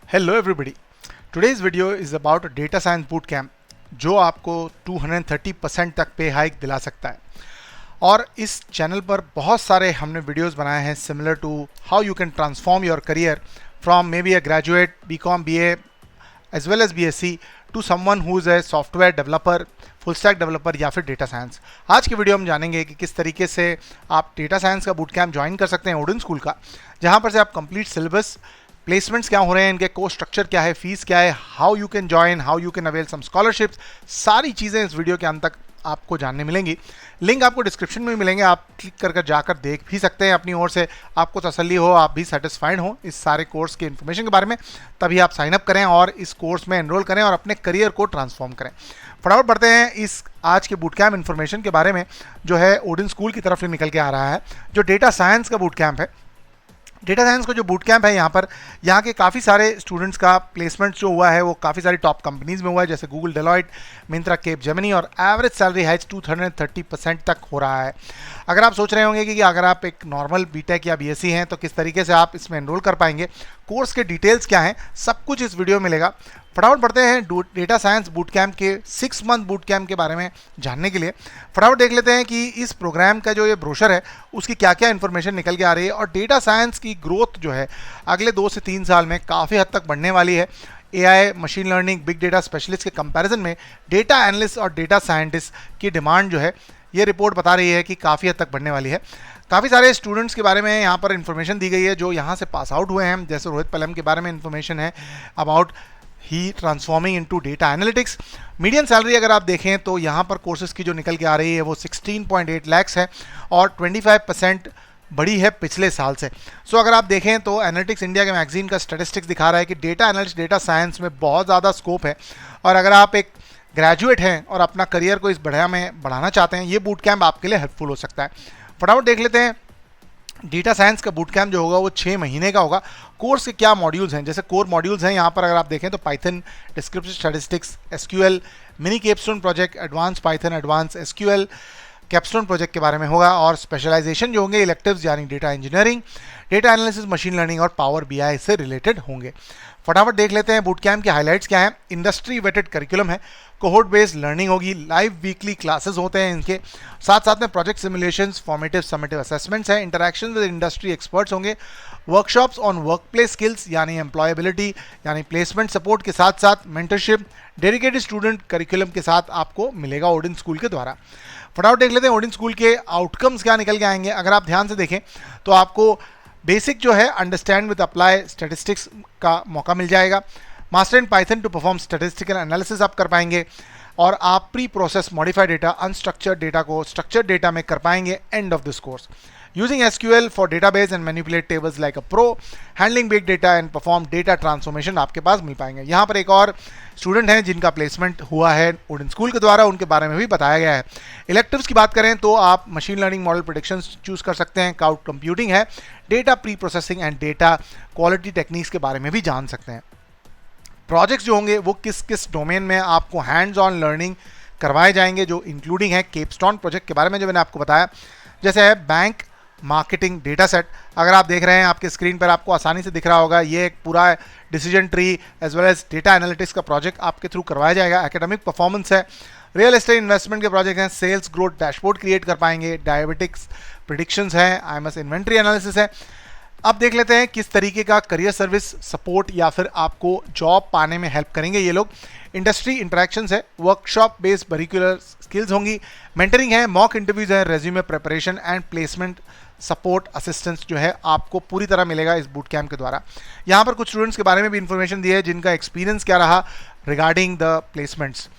Hello everybody. Today's video is about a data science bootcamp जो आपको 230% तक पे हाइक दिला सकता है। और इस चैनल पर बहुत सारे हमने वीडियोस बनाए हैं similar to how you can transform your career from maybe a graduate BCom BA as well as BSc to someone who is a software developer, full stack developer या फिर data science. आज की video हम जानेंगे कि किस तरीके से आप डेटा साइंस का बूट कैंप ज्वाइन कर सकते हैं ओडिन स्कूल का, जहाँ पर से आप कंप्लीट सिलेबस, प्लेसमेंट्स क्या हो रहे हैं, इनके कोर्स स्ट्रक्चर क्या है, फीस क्या है, how you can join, how you can avail some scholarships, सारी चीज़ें इस वीडियो के अंत तक आपको जानने मिलेंगी। लिंक आपको डिस्क्रिप्शन में मिलेंगे, आप क्लिक कर जाकर देख भी सकते हैं अपनी ओर से। आपको तसल्ली हो, आप भी सेटिस्फाइड हो इस सारे कोर्स के इन्फॉर्मेशन के बारे में, तभी आप साइन अप करें और इस कोर्स में एनरोल करें और अपने करियर को ट्रांसफॉर्म करें। फटाफट बढ़ते हैं इस आज के बूट कैंप इन्फॉर्मेशन के बारे में जो है ओडिन स्कूल की तरफ से निकल के आ रहा है, जो डेटा साइंस का बूट कैंप है। डेटा साइंस का जो बूट कैंप है यहाँ के काफ़ी सारे स्टूडेंट्स का प्लेसमेंट जो हुआ है वो काफ़ी सारी टॉप कंपनीज में हुआ है, जैसे गूगल, डेलॉयट, मिंत्रा, कैपजेमिनी, और एवरेज सैलरी हाइज 230% तक हो रहा है। अगर आप सोच रहे होंगे कि अगर आप एक नॉर्मल बीटेक या बीएससी हैं तो किस तरीके से आप इसमें एनरोल कर पाएंगे, कोर्स के डिटेल्स क्या हैं, सब कुछ इस वीडियो में मिलेगा। फटाफट बढ़ते हैं डेटा साइंस बूट कैंप के 6 मंथ बूट कैंप के बारे में जानने के लिए। फटाफट देख लेते हैं कि इस प्रोग्राम का जो ये ब्रोशर है उसकी क्या क्या इन्फॉर्मेशन निकल के आ रही है, और डेटा साइंस की ग्रोथ जो है अगले 2 से 3 साल में काफ़ी हद तक बढ़ने वाली है। AI, machine learning, big data specialist के कंपैरिजन में डेटा एनालिस्ट और डेटा साइंटिस्ट की डिमांड जो है ये रिपोर्ट बता रही है कि काफ़ी हद तक बढ़ने वाली है। काफ़ी सारे स्टूडेंट्स के बारे में यहाँ पर इन्फॉर्मेशन दी गई है जो यहाँ से पास आउट हुए हैं, जैसे रोहित पलम के बारे में इन्फॉर्मेशन है about he transforming into data analytics. Medium salary अगर आप देखें तो यहाँ पर कोर्सेज की जो निकल के आ रही है वो 16.8 लाख है और 25% बढ़ी है पिछले साल से। सो अगर आप देखें तो एनालिटिक्स इंडिया के मैगजीन का स्टैटिस्टिक्स दिखा रहा है कि डेटा एनालिस्ट, डेटा साइंस में बहुत ज़्यादा स्कोप है, और अगर आप एक ग्रेजुएट हैं और अपना करियर को इस बढ़िया में बढ़ाना चाहते हैं, ये बूट कैंप आपके लिए हेल्पफुल हो सकता है। फटाफट देख लेते हैं डेटा साइंस का बूट कैंप जो होगा वो 6 महीने का होगा। कोर्स के क्या मॉड्यूल्स हैं, जैसे कोर मॉड्यूल्स हैं यहाँ पर अगर आप देखें तो Python, descriptive statistics, SQL, mini capstone project, advance Python, advance SQL, capstone project के बारे में होगा, और स्पेशलाइजेशन जो होंगे इलेक्टिव्स यानी data engineering, data analysis, machine learning और पावर बीआई से रिलेटेड होंगे। फटाफट देख लेते हैं बूट कैंप के हाइलाइट्स क्या हैं। इंडस्ट्री वेटेड करिकुलम है, कोहोर्ट बेस्ड लर्निंग होगी, लाइव वीकली क्लासेस होते हैं इनके, साथ साथ में project simulations, formative summative assessments हैं, इंटरेक्शन विद इंडस्ट्री एक्सपर्ट्स होंगे, workshops on work place skills यानी एम्प्लॉयबिलिटी यानी प्लेसमेंट सपोर्ट के साथ साथ मेंटरशिप डेडिकेटेड स्टूडेंट करिकुलम के साथ आपको मिलेगा ओडिन स्कूल के द्वारा। फटाफट देख लेते हैं ओडिन स्कूल के आउटकम्स क्या निकल के आएंगे। अगर आप ध्यान से देखें तो आपको बेसिक जो है अंडरस्टैंड विद अप्लाई स्टैटिस्टिक्स का मौका मिल जाएगा, master in Python to perform statistical analysis आप कर पाएंगे, और आप preprocess modified data, unstructured data को स्ट्रक्चर्ड डेटा में कर पाएंगे end of this course. Using SQL for database and manipulate tables like a pro, handling big data and perform data transformation आपके पास मिल पाएंगे। यहाँ पर एक और स्टूडेंट हैं जिनका प्लेसमेंट हुआ है ओडिन स्कूल के द्वारा, उनके बारे में भी बताया गया है। इलेक्टिव्स की बात करें तो आप machine learning model predictions choose कर सकते हैं, क्लाउड कंप्यूटिंग है, data pre processing and data quality techniques के बारे में भी जान सकते हैं। प्रोजेक्ट्स जो होंगे वो किस किस डोमेन में आपको हैंड्स ऑन लर्निंग करवाए जाएंगे, जो इंक्लूडिंग है केपस्टोन प्रोजेक्ट के बारे में जो मैंने आपको बताया, जैसे है बैंक मार्केटिंग डेटा सेट। अगर आप देख रहे हैं आपके स्क्रीन पर आपको आसानी से दिख रहा होगा, ये एक पूरा decision tree as well as data analytics का प्रोजेक्ट आपके थ्रू करवाया जाएगा। एकेडमिक परफॉर्मेंस है, रियल एस्टेट इन्वेस्टमेंट के प्रोजेक्ट हैं, सेल्स ग्रोथ डैशबोर्ड क्रिएट कर पाएंगे, डायबिटिक्स प्रिडिक्शंस है, आईएमएस इन्वेंट्री एनालिसिस है। अब देख लेते हैं किस तरीके का करियर सर्विस सपोर्ट या फिर आपको जॉब पाने में हेल्प करेंगे ये लोग। इंडस्ट्री इंटरेक्शंस है, वर्कशॉप बेस्ड करिकुलर स्किल्स होंगी, मेंटरिंग है, मॉक इंटरव्यूज है, resume preparation and placement support assistance जो है आपको पूरी तरह मिलेगा इस बूट कैंप के द्वारा। यहाँ पर कुछ स्टूडेंट्स के बारे में भी इंफॉर्मेशन दी है जिनका एक्सपीरियंस क्या रहा रिगार्डिंग द प्लेसमेंट्स।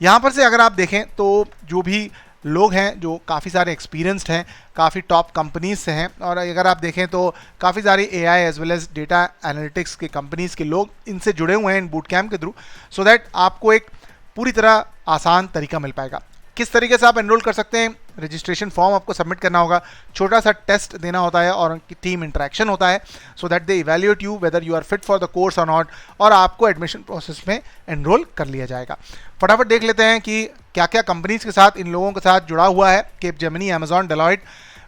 यहाँ पर से अगर आप देखें तो जो भी लोग हैं जो काफ़ी सारे एक्सपीरियंस्ड हैं, काफ़ी टॉप कंपनीज से हैं, और अगर आप देखें तो काफ़ी सारी AI as well as data analytics के कंपनीज के लोग इनसे जुड़े हुए हैं इन बूट कैंप के थ्रू, सो दैट आपको एक पूरी तरह आसान तरीका मिल पाएगा। किस तरीके से आप एनरोल कर सकते हैं, रजिस्ट्रेशन फॉर्म आपको सबमिट करना होगा, छोटा सा टेस्ट देना होता है और उनकी टीम इंटरेक्शन होता है, so that they evaluate you whether you are fit for the course और नॉट, और आपको एडमिशन प्रोसेस में एनरोल कर लिया जाएगा। फटाफट देख लेते हैं कि क्या क्या कंपनीज के साथ इन लोगों के साथ जुड़ा हुआ है। Capgemini, Amazon, Deloitte,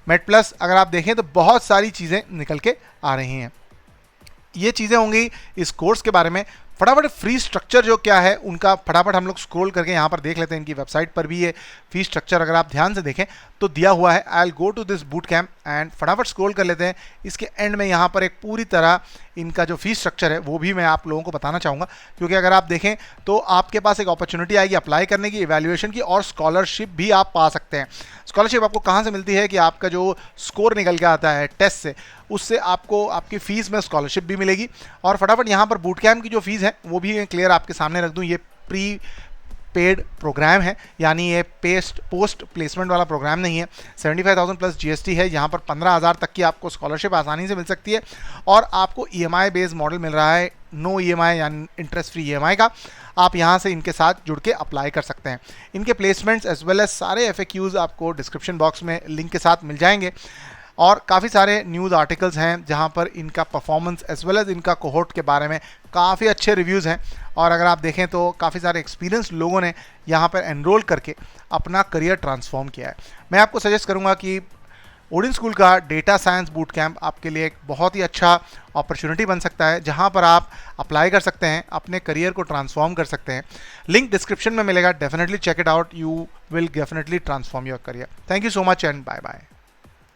made plus, अगर आप देखें तो बहुत सारी चीज़ें निकल के आ रही हैं। ये चीज़ें होंगी इस कोर्स के बारे में। फटाफट फ्री स्ट्रक्चर जो क्या है उनका फटाफट हम लोग स्क्रॉल करके यहाँ पर देख लेते हैं। इनकी वेबसाइट पर भी ये फी स्ट्रक्चर अगर आप ध्यान से देखें तो दिया हुआ है। I will go to this boot camp and फटाफट स्क्रॉल कर लेते हैं। इसके एंड में यहाँ पर एक पूरी तरह इनका जो फी स्ट्रक्चर है वो भी मैं आप लोगों को बताना चाहूँगा, क्योंकि अगर आप देखें तो आपके पास एक अपॉर्चुनिटी आएगी अप्लाई करने की, इवैल्यूएशन की, और स्कॉलरशिप भी आप पा सकते हैं। स्कॉलरशिप आपको कहाँ से मिलती है कि आपका जो स्कोर निकल के आता है टेस्ट से, उससे आपको आपकी फ़ीस में स्कॉलरशिप भी मिलेगी। और फटाफट यहाँ पर बूट कैम्प की जो फीस है वो भी क्लियर आपके सामने रख दूँ। ये प्री पेड प्रोग्राम है, यानी ये पोस्ट प्लेसमेंट वाला प्रोग्राम नहीं है। 75,000 प्लस जीएसटी है। यहाँ पर 15,000 तक की आपको स्कॉलरशिप आसानी से मिल सकती है, और आपको ईएमआई बेस्ड मॉडल मिल रहा है, नो ईएमआई यानी इंटरेस्ट फ्री ईएमआई का। आप यहाँ से इनके साथ जुड़ के अप्लाई कर सकते हैं। इनके प्लेसमेंट्स एज वेल एज सारे एफएक्यूज आपको डिस्क्रिप्शन बॉक्स में लिंक के साथ मिल जाएंगे, और काफ़ी सारे न्यूज़ आर्टिकल्स हैं जहां पर इनका परफॉर्मेंस एज वेल एज इनका कोहोर्ट के बारे में काफ़ी अच्छे रिव्यूज़ हैं। और अगर आप देखें तो काफ़ी सारे एक्सपीरियंस लोगों ने यहां पर एनरोल करके अपना करियर ट्रांसफॉर्म किया है। मैं आपको सजेस्ट करूंगा कि ओडिन स्कूल का डेटा साइंस बूट कैंप आपके लिए एक बहुत ही अच्छा अपॉर्चुनिटी बन सकता है, जहां पर आप अप्लाई कर सकते हैं, अपने करियर को ट्रांसफॉर्म कर सकते हैं। लिंक डिस्क्रिप्शन में मिलेगा, definitely check it out, you will definitely transform your career. Thank you so much and bye bye.